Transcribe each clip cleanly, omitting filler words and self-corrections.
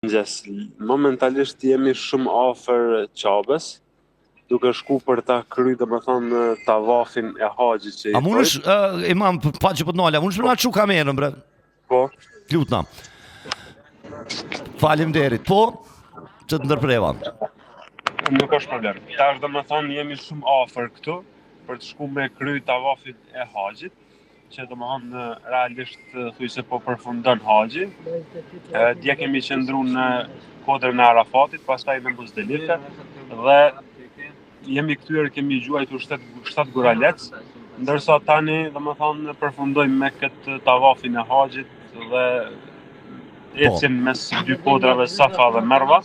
Mëngjes, momentalisht jemi shumë afër Qabës, duke shku për ta kry domethënë tavafin e haxhit që A mund është, imam, pa që po të nala, mund është me na çu kamerën, bre? Po, Lutna. Faleminderit. Po, që të ndërpreva. nuk është problem. Tash domethënë jemi shumë afër këtu për të shku me kry tavafin e haxhit, që domethënë realisht thuj se po përfundon haxhi. Dje kemi qëndru në kodrën e Arafatit, pastaj në Muzdelife dhe jemi kthyer, kemi gjuajtur 7 guralec, ndërsa tani domethënë përfundojmë me këtë tavafin e haxhit dhe ecjen mes dy kodrave Safa dhe Merva,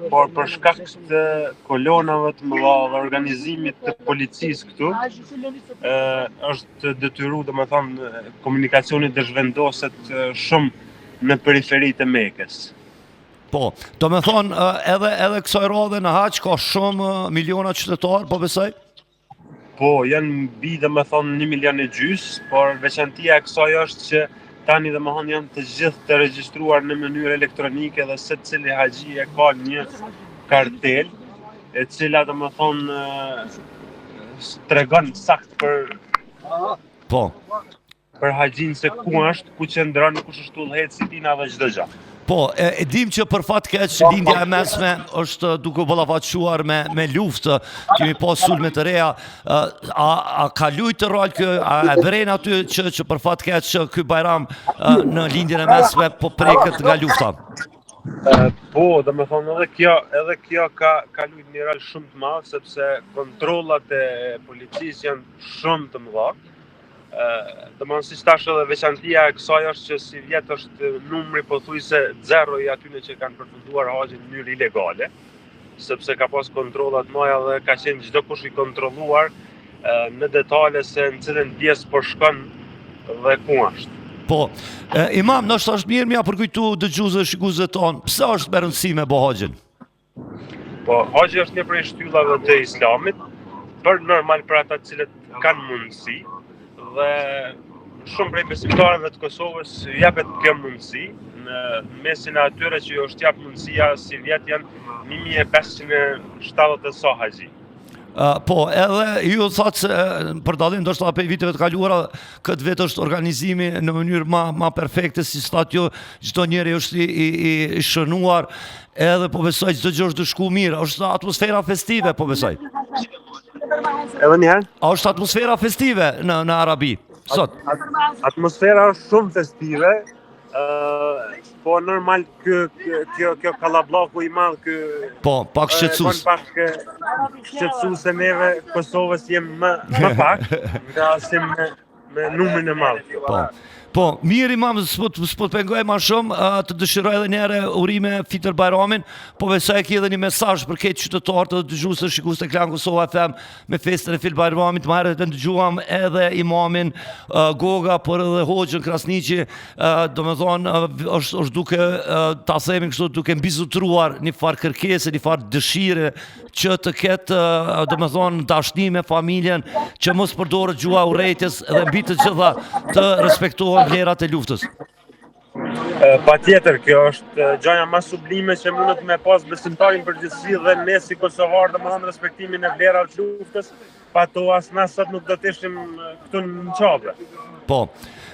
por për shkak të kolonave të mëdha dhe organizimit të policisë këtu, është detyruar domethënë komunikacioni të zhvendoset shumë në periferitë e Mekës. Po, do me thonë, edhe kësaj radhe në haq ka shumë miliona qytetarë, po besoj? Po, janë mbi domethënë 1,5 milion, por veçantia e kësaj është që tani domethënë janë të gjithë të regjistruar në mënyrë elektronike dhe secili haxhi e ka një kartel e cila domethënë tregon sakt për haxhin se ku është, ku qëndron, kush është udhëheci si tina dhe çdo gjë. Po, e dim që për fat keq lindja e mesme është duke ballafaqsuar me luftë, kemi pas sulme të reja, a ka lujtë rol kë, a vren aty që për fat keq ky Bajram në lindjen e mesme po preket nga lufta? Po, domethënë edhe kjo ka lujtë një rol shumë të madh, sepse kontrollat e policisë janë shumë të mëdha. Domethënë siç tash edhe veçantia e kësaj është që si vjet është numri pothuajse 0 i atyre që kanë përfunduar haxhin në mënyrë ilegale, sepse ka pas kontrolla të mëdha dhe ka qenë çdo kush i kontrolluar në detale se në cilën pjesë po shkon dhe ku është. Po, imam, nështë është mirë mja përkujtu dëgjuesve shikuesve tonë, pse është me rëndësi me bo haxhin? Po, haxhi është një prej shtyllave të Islamit, për normal për ata të cilët kanë mundësi, dhe shumë prej besimtarëve të Kosovës japet kjo mundësi, në mesin e atyre që është jap mundësia si vjet janë 1570 sa haxhi. Po, edhe ju thatë se për dallim ndoshta për viteve të kaluara, këtë vit është organizimi në mënyrë ma perfekte, si stat ju, çdo njeri është i shënuar, edhe po besoj çdo gjë është shku mirë, është atmosfera festive, po besoj. Edhe njëherë? A është atmosfera festive në Arabi, sot? Atmosfera është shumë festive, po normal kjo kallabllaku i madh po, pak shqetësues. Pak shqetësues se neve Kosovës jemi më pak, nga si me numrin e madh. Po, mirë imam, s'po të pengoj ma shumë, të dëshiroj edhe njëre urime Fitër Bajramin, po besoj ki edhe një mesazh për këtë qytetarë të dëgjues të shikues të Klan Kosova FM me festën e Fitër Bajramit, më herët e dëgjuam edhe imamin Goga, por edhe Hoxhën Krasniqi, domethënë është duke ta themi kështu, duke mbizotruar një farë kërkese, një farë dëshire që të ketë domethënë dashni me familjen, që mos përdoret gjua urrejtjes dhe mbi të gjitha të respektohen vlerat e luftës. Patjetër, kjo është gjëja më sublime që mundet me pas besimtarin përgjithësi dhe ne si kosovarë domethënë respektimin e vlerave të luftës, pa to as na sot nuk do të ishim këtu në Qabë. Po.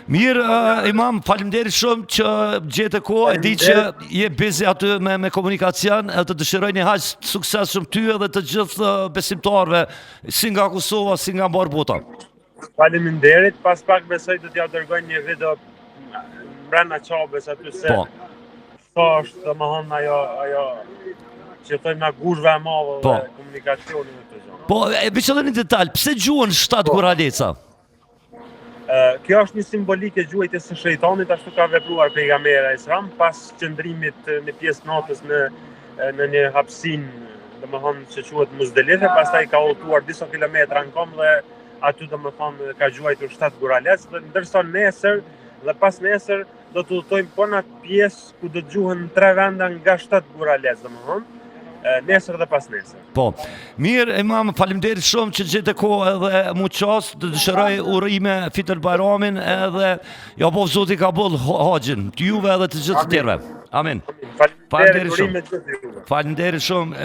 Mirë, imam, faleminderit shumë që gjete kohë, e di që je busy aty me komunikacion, të dëshiroj një haxh sukses shumë ty edhe të gjithë besimtarëve, si nga Kosova, si nga mbar bota. Faleminderit, pas pak besoj do t'ja dërgoj një video brenda Qabës aty se sa është domethënë ajo që thojmë na gushva e madhe dhe komunikacioni me të gjë. Po, veç edhe një detaj, pse gjuhen 7 guraleca? Kjo është një simbolik e gjuajtjes së shejtanit, ashtu ka vepruar pejgamberi Islam pas qëndrimit në pjesë natës në një hapësinë, domethënë që quhet Muzdelife, pastaj ka udhëtuar disa kilometra në kom dhe aty domethënë ka gjuajtur 7 guralec, ndërsa nesër dhe pas nesër do të udhtojmë po në atë pjesë ku do të gjuhen 3 venda nga 7 guralec, domethënë nesër dhe pas nesër. Po, mirë, imam, faleminderit shumë që gjete kohë edhe mu qasë, të dëshiroj urime Fitër Bajramin edhe ja po zoti ka boll haxhin, të juve edhe të gjithë të tjerëve. Amin. Faleminderit shumë. urime të gjithë juve. Faleminderit shumë.